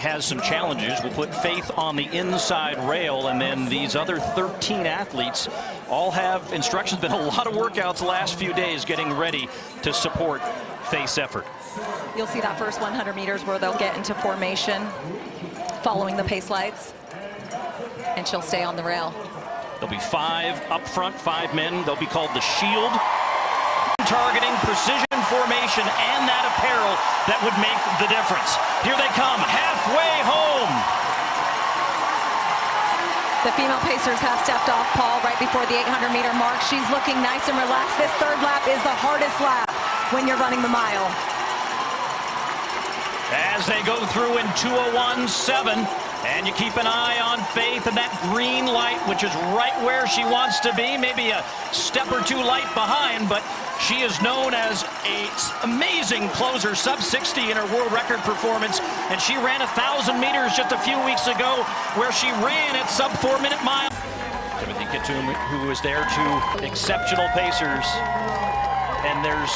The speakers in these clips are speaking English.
has some challenges. We'll put Faith on the inside rail, and then these other 13 athletes all have instructions. Been a lot of workouts the last few days getting ready to support Faith's effort. You'll see that first 100 meters where they'll get into formation following the pace lights, and she'll stay on the rail. There'll be 5 up front, 5 men. They'll be called the shield. Targeting, precision formation, and that apparel that would make the difference. Here they come, halfway home. The female pacers have stepped off, Paul, right before the 800-meter mark. She's looking nice and relaxed. This third lap is the hardest lap when you're running the mile. As they go through in 2:01.7, and you keep an eye on Faith and that green light, which is right where she wants to be, maybe a step or two light behind, but she is known as an amazing closer, sub-60 in her world record performance, and she ran 1,000 meters just a few weeks ago where she ran at sub-4-minute mile. Timothy Katoum, who was there, 2 exceptional pacers, and there's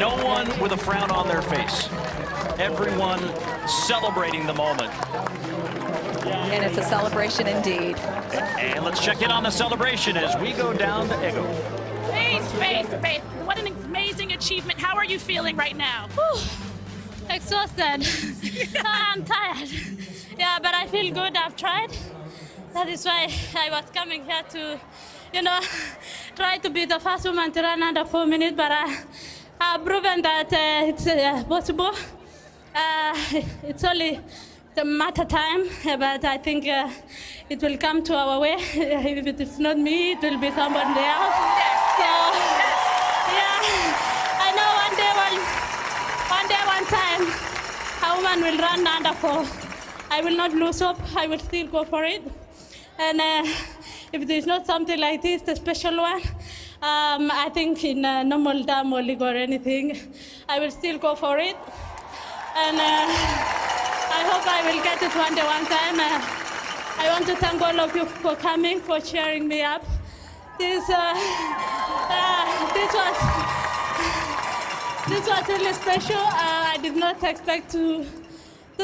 no one with a frown on their face. Everyone celebrating the moment. And it's a celebration indeed. And let's check in on the celebration as we go down to Ego. Faith, what an amazing achievement. How are you feeling right now? Whew. Exhausted. I'm tired. Yeah, but I feel good. I've tried. That is why I was coming here to, try to be the first woman to run under 4 minutes, but I've proven that it's possible. It's only the matter time, but I think it will come to our way. If it is not me, it will be somebody else. Yes. So, yeah, I know one day, one time, a woman will run under 4. I will not lose hope. I will still go for it. And if there's not something like this, the special one, I think in normal dam or league or anything, I will still go for it. And I hope I will get it one day, one time. I want to thank all of you for coming, for cheering me up. This was really special. I did not expect to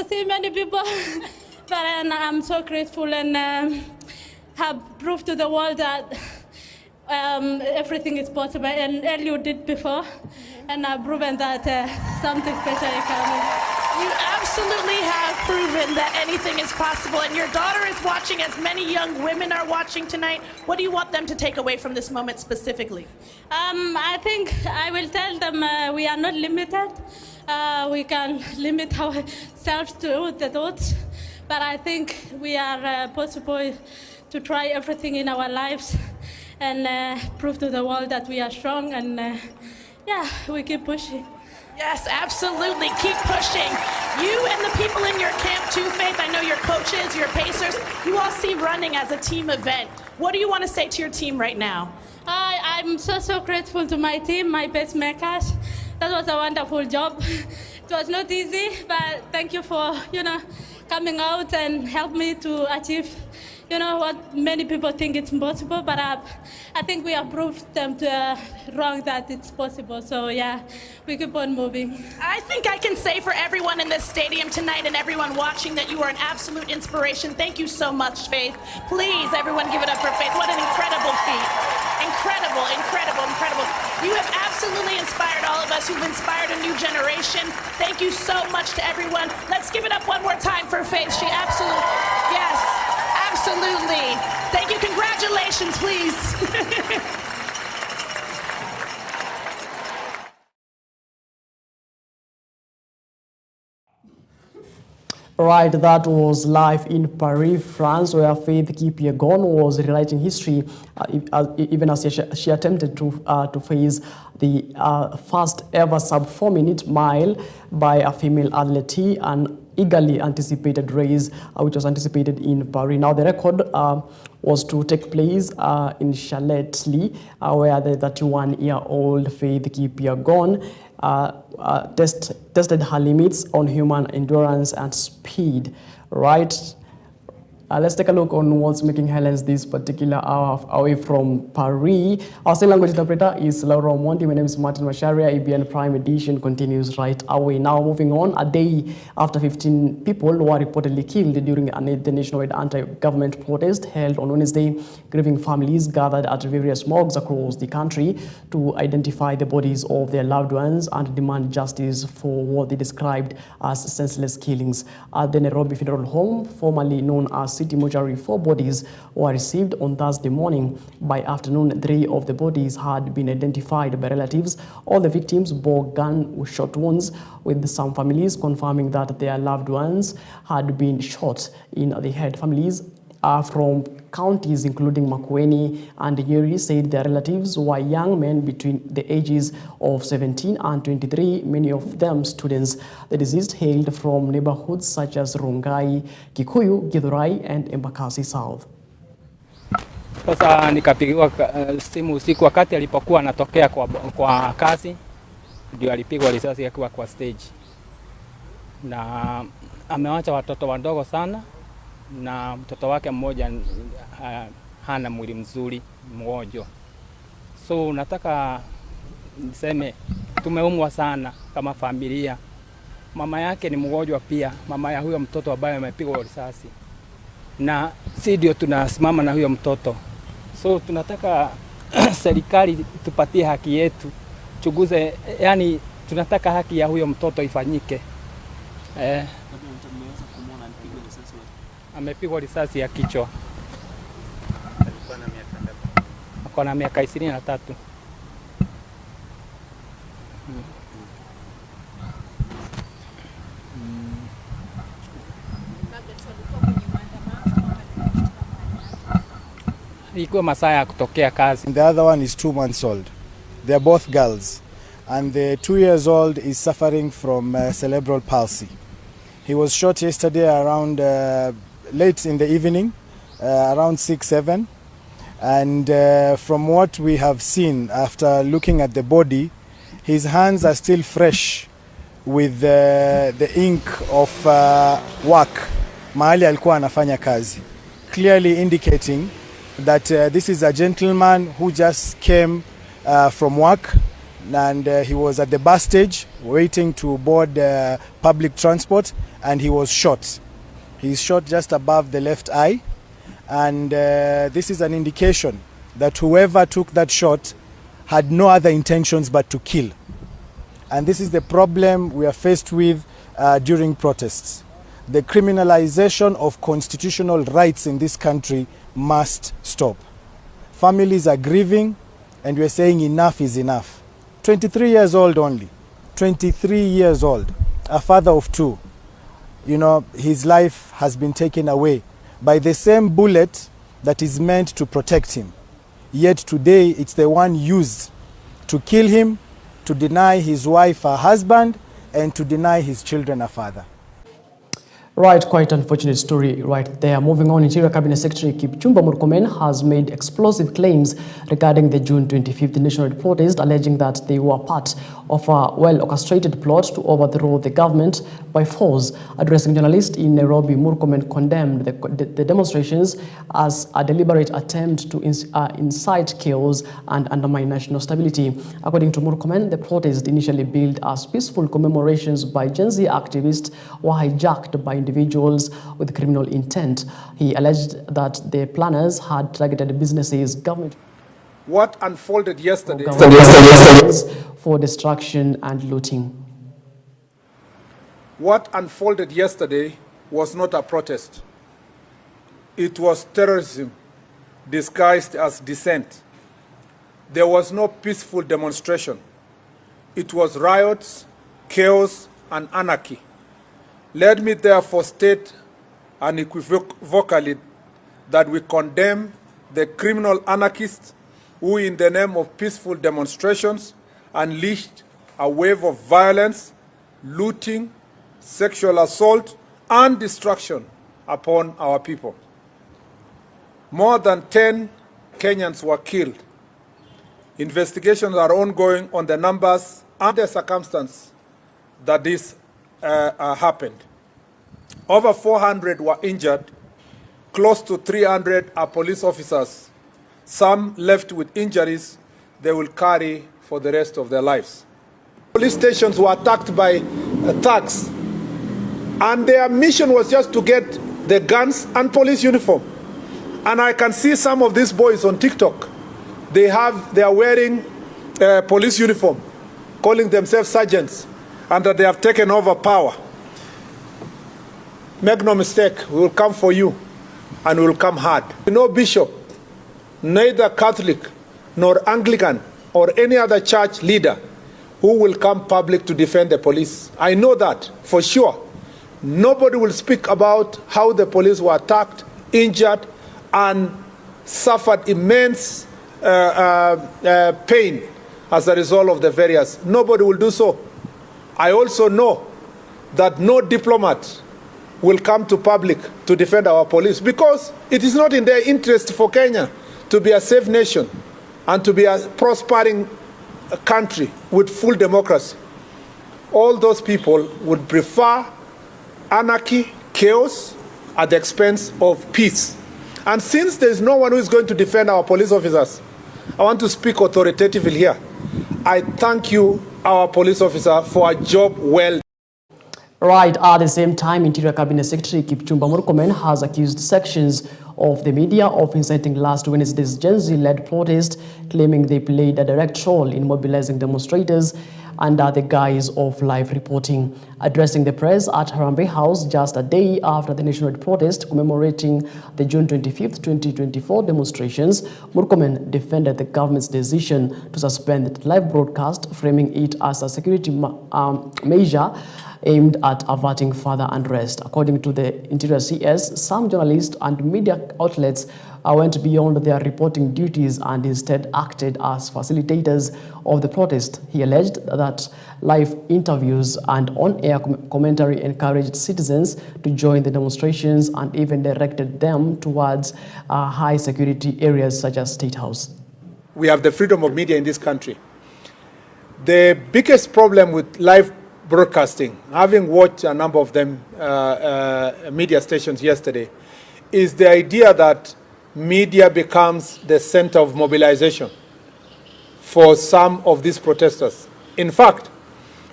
see many people, but I'm so grateful and have proved to the world that everything is possible, and Elio did before, and I've proven that something special is coming. You absolutely have proven that anything is possible, and your daughter is watching, as many young women are watching tonight. What do you want them to take away from this moment specifically? I think I will tell them we are not limited. We can limit ourselves to the thoughts, but I think we are possible to try everything in our lives and prove to the world that we are strong, and yeah, we keep pushing. Yes, absolutely. Keep pushing. You and the people in your camp too, Faith. I know your coaches, your pacers, you all see running as a team event. What do you want to say to your team right now? I'm so grateful to my team, my pacemakers. That was a wonderful job. It was not easy, but thank you for, coming out and help me to achieve, what many people think it's impossible, but I think we have proved them wrong that it's possible. So yeah, we keep on moving. I think I can say for everyone in this stadium tonight and everyone watching that you are an absolute inspiration. Thank you so much, Faith. Please, everyone give it up for Faith. What an incredible feat. Incredible, incredible, incredible. You have absolutely inspired all of us. You've inspired a new generation. Thank you so much to everyone. Let's give it up one more time for Faith. She absolutely, yes. Absolutely. Thank you. Congratulations, please. Right, that was live in Paris, France, where Faith Kipyegon was rewriting history, even as she attempted to face the first ever sub-4 minute mile by a female athlete, an eagerly anticipated race, which was anticipated in Paris. Now, the record was to take place in Charlotte-Lee, where the 31-year-old Faith Kipyegon tested her limits on human endurance and speed, right? Let's take a look on what's making headlines this particular hour away from Paris. Our second language interpreter is Laura Monti. My name is Martin Macharia. EBN Prime Edition continues right away. Now moving on, a day after 15 people were reportedly killed during the nationwide anti-government protest held on Wednesday, grieving families gathered at various morgues across the country to identify the bodies of their loved ones and demand justice for what they described as senseless killings. At the Nairobi Funeral Home, formerly known as City Macharia, 4 bodies were received on Thursday morning. By afternoon, 3 of the bodies had been identified by relatives. All the victims bore gunshot wounds, with some families confirming that their loved ones had been shot in the head. Families from counties including Makueni and Nyeri said their relatives were young men between the ages of 17 and 23, many of them students. The deceased hailed from neighborhoods such as Rongai, Kikuyu, Githurai and Embakasi South. Sasa nikapigiwa simu usiku wakati alipokuwa anatokea kwa kazi, ndio alipigwa risasi akiwa kwa stage. Na amewacha watoto wadogo sana, na mtoto wake mmoja hana mwili mzuri, mgonjwa. So nataka niseme tumeumwa sana kama familia. Mama yake ni mgonjwa pia, mama ya huyo mtoto ambaye amepigwa risasi. Na si ndio tunasimama na huyo mtoto. So tunataka serikali tupatie haki yetu. Chuguze, yani tunataka haki ya huyo mtoto ifanyike. Amepigwa risasi ya kichwa. Alikuwa na miaka 23. Ilikuwa masaa ya kutokea kazi. The other one is 2 months old. They are both girls. And the 2 years old is suffering from cerebral palsy. He was shot yesterday around late in the evening, around 6-7. And from what we have seen after looking at the body, his hands are still fresh with the ink of work. Mahali alikuwa anafanya kazi. Clearly indicating that this is a gentleman who just came from work, and he was at the bus stage waiting to board public transport, and he was shot. He's shot just above the left eye, and this is an indication that whoever took that shot had no other intentions but to kill. And this is the problem we are faced with during protests. The criminalization of constitutional rights in this country must stop. Families are grieving, and we're saying enough is enough. 23 years old only, 23 years old, a father of 2. You know, his life has been taken away by the same bullet that is meant to protect him. Yet today, it's the one used to kill him, to deny his wife a husband, and to deny his children a father. Right, quite unfortunate story right there. Moving on, Interior Cabinet Secretary Kipchumba Murkomen has made explosive claims regarding the June 25th nationwide protest, alleging that they were part of a well-orchestrated plot to overthrow the government by force. Addressing journalists in Nairobi, Murkomen condemned the demonstrations as a deliberate attempt to incite chaos and undermine national stability. According to Murkomen, the protest, initially billed as peaceful commemorations by Gen Z activists, were hijacked by individuals with criminal intent. He alleged that the planners had targeted businesses, government. What unfolded yesterday for destruction and looting. What unfolded yesterday was not a protest. It was terrorism disguised as dissent. There was no peaceful demonstration. It was riots, chaos, and anarchy. Let me therefore state unequivocally that we condemn the criminal anarchists who, in the name of peaceful demonstrations, unleashed a wave of violence, looting, sexual assault, and destruction upon our people. More than 10 Kenyans were killed. Investigations are ongoing on the numbers and the circumstance that this happened. Over 400 were injured, close to 300 are police officers. Some left with injuries they will carry for the rest of their lives. Police stations were attacked by thugs, and their mission was just to get the guns and police uniform. And I can see some of these boys on TikTok. They are wearing police uniform, calling themselves sergeants, and that they have taken over power. Make no mistake, we will come for you, and we will come hard. No bishop, neither Catholic nor Anglican or any other church leader who will come public to defend the police. I know that for sure. Nobody will speak about how the police were attacked, injured, and suffered immense pain as a result of the various. Nobody will do so. I also know that no diplomat will come to public to defend our police, because it is not in their interest for Kenya to be a safe nation and to be a prospering country with full democracy. All those people would prefer anarchy, chaos, at the expense of peace. And since there is no one who is going to defend our police officers, I want to speak authoritatively here. I thank you, our police officer, for a job well done. Right, at the same time, Interior Cabinet Secretary Kipchumba Murkomen has accused sections of the media of inciting last Wednesday's Gen Z-led protest, claiming they played a direct role in mobilizing demonstrators under the guise of live reporting. Addressing the press at Harambee House just a day after the nationwide protest commemorating the June 25th, 2024 demonstrations, Murkomen defended the government's decision to suspend the live broadcast, framing it as a security measure aimed at averting further unrest. According to the Interior CS, some journalists and media outlets went beyond their reporting duties and instead acted as facilitators of the protest. He alleged that live interviews and on-air commentary encouraged citizens to join the demonstrations and even directed them towards high security areas such as State House. We have the freedom of media in this country. The biggest problem with live broadcasting, having watched a number of them, media stations yesterday, is the idea that media becomes the center of mobilization for some of these protesters. In fact,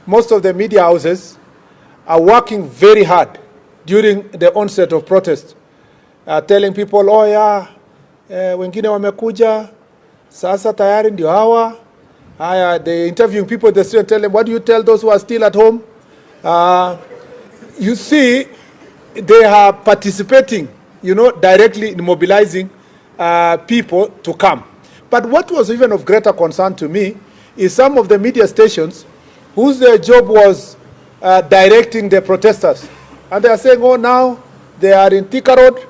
most of the media houses are working very hard during the onset of protest, telling people, oh yeah, wengine wamekuja, sasa tayari ndio hawa. They're interviewing people in the street and tell them, what do you tell those who are still at home? You see, they are participating, directly in mobilizing people to come. But what was even of greater concern to me is some of the media stations whose job was directing the protesters. And they are saying, oh, now they are in Thika Road.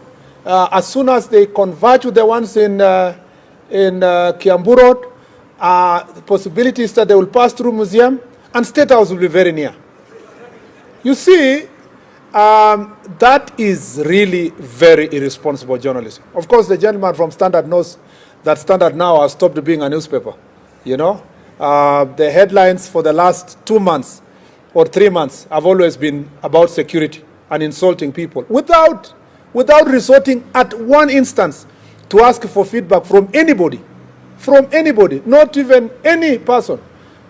As soon as they converge with the ones in Kiambu Road, the possibility is that they will pass through museum and State House will be very near. You see, that is really very irresponsible journalism. Of course, the gentleman from Standard knows that Standard now has stopped being a newspaper. The headlines for the last 2 months or 3 months have always been about security and insulting people without resorting at one instance to ask for feedback from anybody. Not even any person.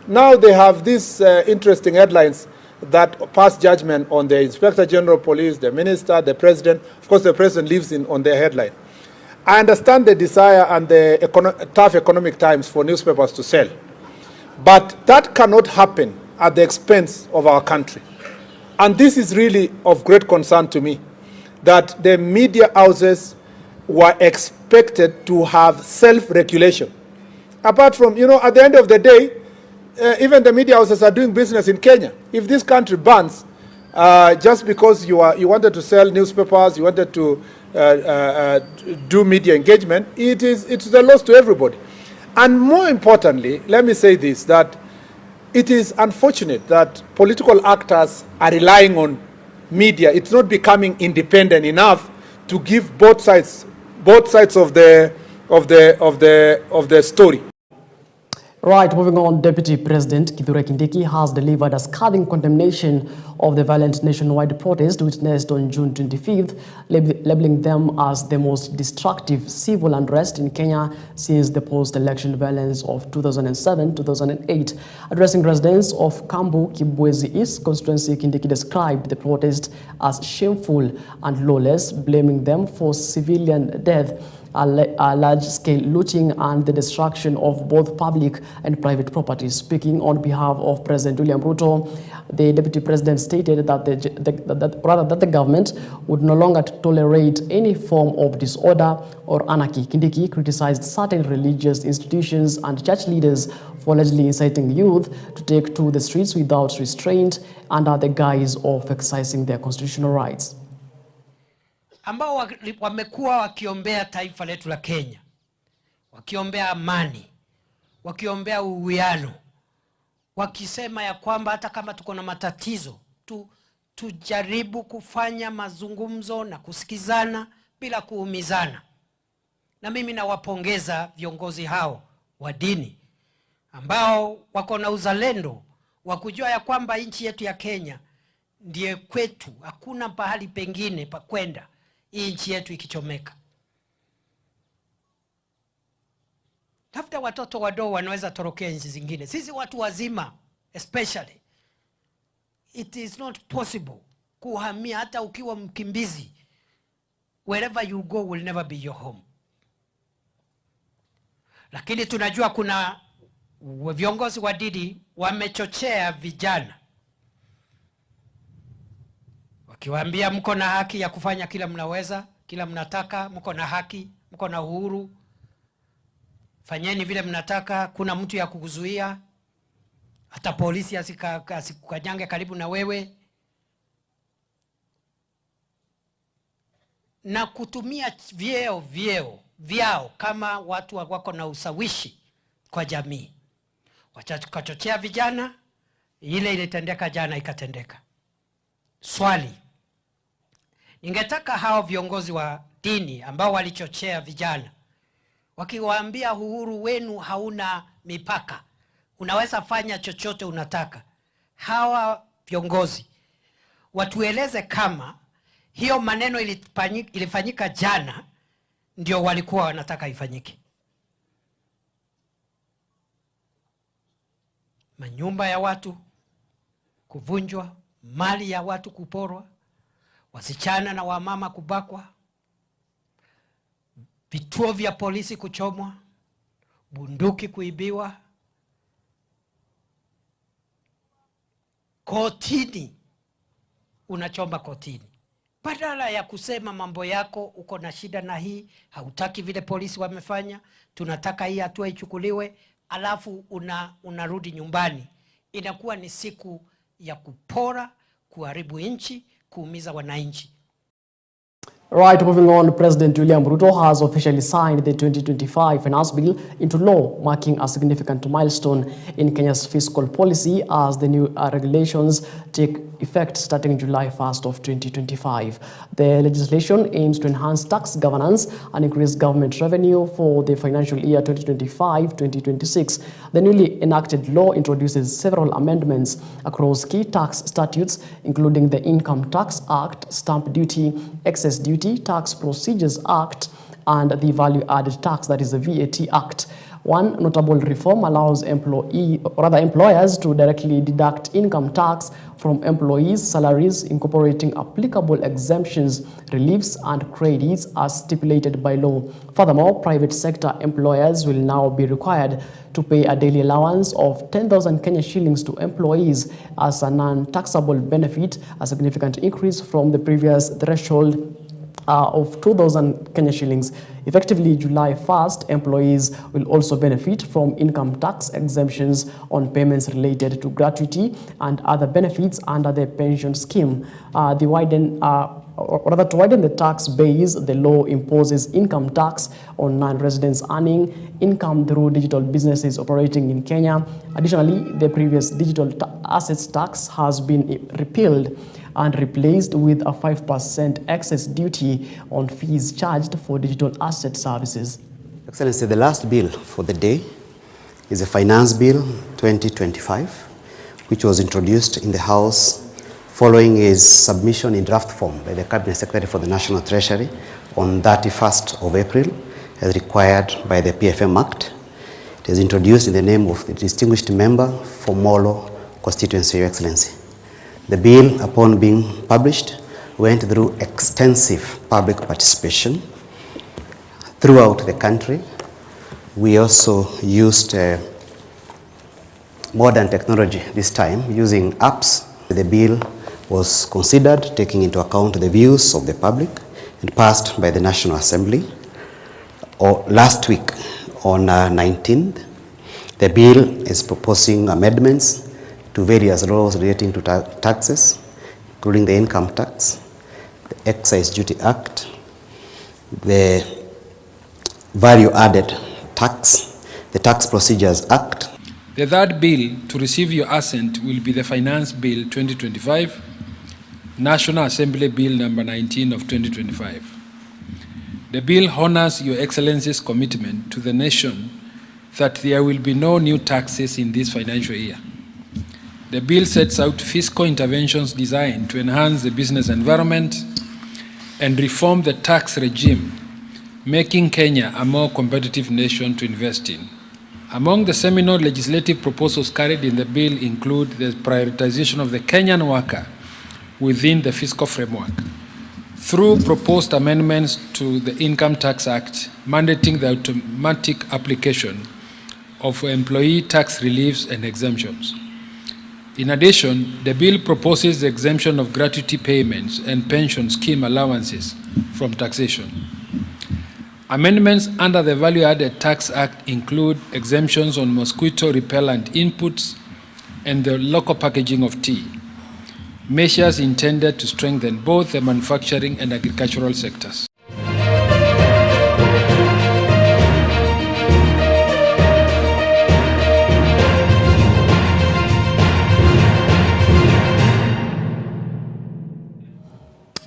Now they have these interesting headlines that pass judgment on the Inspector General of Police, the Minister, the President. Of course, the President lives on their headline. I understand the desire and the tough economic times for newspapers to sell. But that cannot happen at the expense of our country. And this is really of great concern to me, that the media houses were expected to have self-regulation. Apart from, at the end of the day, even the media houses are doing business in Kenya. If this country bans, just because you wanted to sell newspapers, you wanted to do media engagement, it's a loss to everybody. And more importantly, let me say this, that it is unfortunate that political actors are relying on media. It's not becoming independent enough to give both sides of the story. Right, moving on, Deputy President Kithure Kindiki has delivered a scathing condemnation of the violent nationwide protest witnessed on June 25th, labeling them as the most destructive civil unrest in Kenya since the post-election violence of 2007-2008. Addressing residents of Kambu, Kibwezi East constituency, Kindiki described the protest as shameful and lawless, blaming them for civilian death, a large-scale looting and the destruction of both public and private properties. Speaking on behalf of President William Ruto, the Deputy President stated that the government would no longer tolerate any form of disorder or anarchy. Kindiki criticized certain religious institutions and church leaders for allegedly inciting youth to take to the streets without restraint under the guise of exercising their constitutional rights. Ambao wamekuwa wakiombea taifa letu la Kenya, wakiombea amani, wakiombea uwiano, wakisema ya kwamba hata kama tuko na matatizo tujaribu kufanya mazungumzo na kusikizana bila kuumizana. Na mimi nawapongeza viongozi hao wa dini ambao wako na uzalendo wa kujua ya kwamba nchi yetu ya Kenya ndiye kwetu, hakuna pahali pengine pa kwenda hii nchi yetu ikichomeka. Tafuta watoto wadogo wanaweza torokea nchi zingine. Sisi watu wazima especially, it is not possible kuhamia hata ukiwa mkimbizi. Wherever you go will never be your home. Lakini tunajua kuna viongozi wa dini wamechochea vijana, wakiwaambia mko na haki ya kufanya kila mnaweza, kila mnataka, mko na haki, mko na uhuru, fanyeni vile mnataka, kuna mtu ya kukuzuia, hata polisi asikukanyange karibu na wewe, na kutumia vyao kama watu wako na usawishi kwa jamii. Wakachochea vijana, ile ilitendeka jana ikatendeka. Swali, ningetaka hao viongozi wa dini ambao walichochea vijana, wakiwaambia uhuru wenu hauna mipaka, unaweza fanya chochote unataka, hawa viongozi watueleze kama hiyo maneno ilifanyika jana ndio walikuwa wanataka ifanyike. Manyumba ya watu kuvunjwa, mali ya watu kuporwa, wasichana na wamama kubakwa, vituo vya polisi kuchomwa, bunduki kuibiwa, kotini unachomba kotini. Badala ya kusema mambo yako, uko na shida na hii, hautaki vile polisi wamefanya, tunataka hii hatua ichukuliwe, alafu unarudi nyumbani. Inakuwa ni siku ya kupora, kuharibu nchi, kuumiza wananchi. Right, moving on, President William Ruto has officially signed the 2025 finance bill into law, marking a significant milestone in Kenya's fiscal policy as the new regulations take effect starting July 1st of 2025. The legislation aims to enhance tax governance and increase government revenue for the financial year 2025-2026. The newly enacted law introduces several amendments across key tax statutes, including the Income Tax Act, Stamp Duty, Excess Duty, Tax Procedures Act, and the Value Added Tax, that is the VAT Act. One notable reform allows employers to directly deduct income tax from employees' salaries, incorporating applicable exemptions, reliefs, and credits as stipulated by law. Furthermore, private sector employers will now be required to pay a daily allowance of 10,000 Kenya shillings to employees as a non-taxable benefit, a significant increase from the previous threshold of 2,000 Kenya shillings. Effectively, July 1st, employees will also benefit from income tax exemptions on payments related to gratuity and other benefits under the pension scheme. To widen the tax base, the law imposes income tax on non-residents earning income through digital businesses operating in Kenya. Additionally, the previous digital assets tax has been repealed and replaced with a 5% excess duty on fees charged for digital asset services. Excellency, the last bill for the day is the Finance Bill 2025, which was introduced in the House following his submission in draft form by the Cabinet Secretary for the National Treasury on 31st of April, as required by the PFM Act. It is introduced in the name of the distinguished member for Molo constituency, Your Excellency. The bill, upon being published, went through extensive public participation throughout the country. We also used modern technology this time, using apps. The bill was considered taking into account the views of the public and passed by the National Assembly. Last week on 19th, the bill is proposing amendments to various laws relating to taxes, including the Income Tax, the Excise Duty Act, the Value Added Tax, the Tax Procedures Act. The third bill to receive your assent will be the Finance Bill 2025, National Assembly Bill number 19 of 2025. The bill honors Your Excellency's commitment to the nation that there will be no new taxes in this financial year. The bill sets out fiscal interventions designed to enhance the business environment and reform the tax regime, making Kenya a more competitive nation to invest in. Among the seminal legislative proposals carried in the bill include the prioritization of the Kenyan worker within the fiscal framework through proposed amendments to the Income Tax Act, mandating the automatic application of employee tax reliefs and exemptions. In addition, the bill proposes the exemption of gratuity payments and pension scheme allowances from taxation. Amendments under the Value Added Tax Act include exemptions on mosquito repellent inputs and the local packaging of tea, measures intended to strengthen both the manufacturing and agricultural sectors.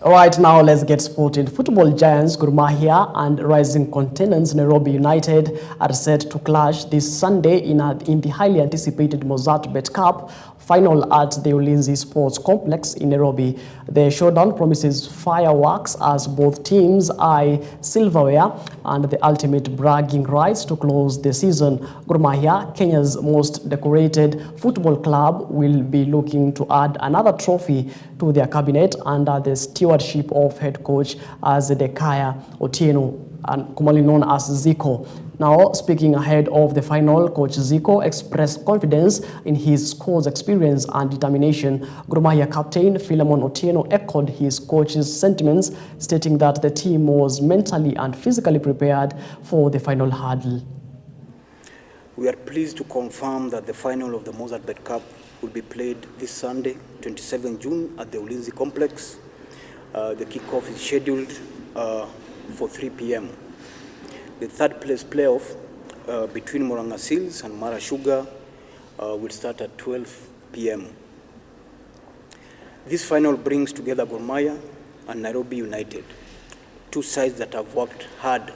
All right, now let's get sported. Football giants Gor Mahia and rising contenders Nairobi United are set to clash this Sunday in the highly anticipated Mozart Bet Cup final at the Ulinzi Sports Complex in Nairobi. The showdown promises fireworks as both teams eye silverware and the ultimate bragging rights to close the season. Gor Mahia, Kenya's most decorated football club, will be looking to add another trophy to their cabinet under the stewardship of head coach Zedekiah Otieno, and commonly known as Zico. Now, speaking ahead of the final, Coach Zico expressed confidence in his squad's experience and determination. Gor Mahia captain Philemon Otieno echoed his coach's sentiments, stating that the team was mentally and physically prepared for the final hurdle. We are pleased to confirm that the final of the Mozart Bet Cup will be played this Sunday, 27 June, at the Ulinzi Complex. The kickoff is scheduled for 3 p.m. The third place playoff between Moranga Seals and Mara Sugar will start at 12 p.m. This final brings together Gor Mahia and Nairobi United, two sides that have worked hard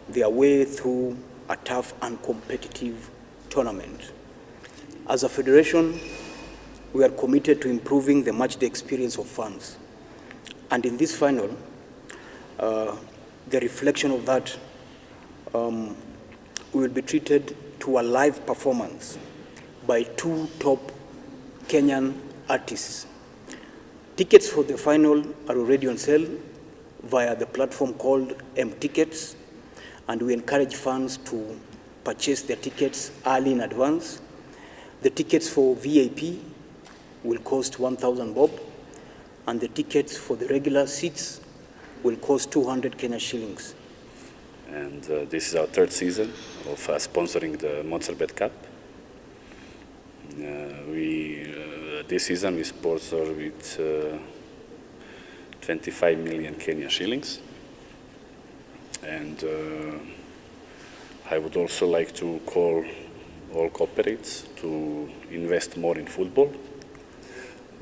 their way through a tough and competitive tournament. As a federation, we are committed to improving the matchday experience of fans. And in this final, the reflection of that will be treated to a live performance by two top Kenyan artists. Tickets for the final are already on sale via the platform called M-Tickets, and we encourage fans to purchase their tickets early in advance. The tickets for VIP will cost 1,000 bob, and the tickets for the regular seats will cost 200 Kenya shillings. And this is our third season of sponsoring the Mozart Bet Cup. This season we sponsor with 25 million Kenya shillings. And I would also like to call all corporates to invest more in football,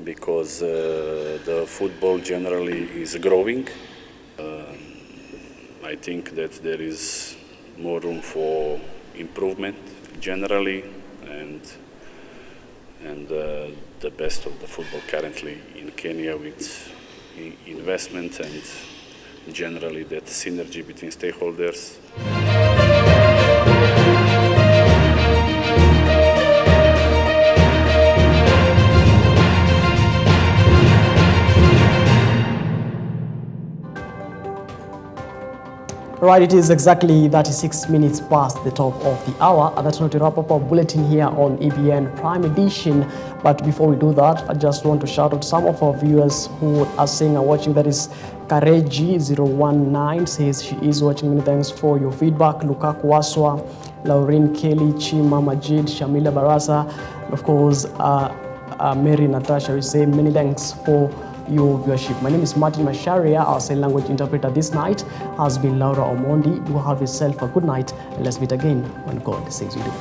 because the football generally is growing. I think that there is more room for improvement generally, and the best of the football currently in Kenya, with investment and generally that synergy between stakeholders. Right, it is exactly 36 minutes past the top of the hour, and that's not to wrap up our bulletin here on EBN Prime Edition. But before we do that, I just want to shout out some of our viewers who are saying and watching. That is Kareji019 says she is watching. Many thanks for your feedback. Lukaku Waswa, Laureen Kelly, Chima Majid, Shamila Barasa, and of course Mary Natasha. We say many thanks for your viewership. My name is Martin Macharia. Our sign language interpreter this night has been Laura Omondi. Do have yourself a good night, and let's meet again when God says we do.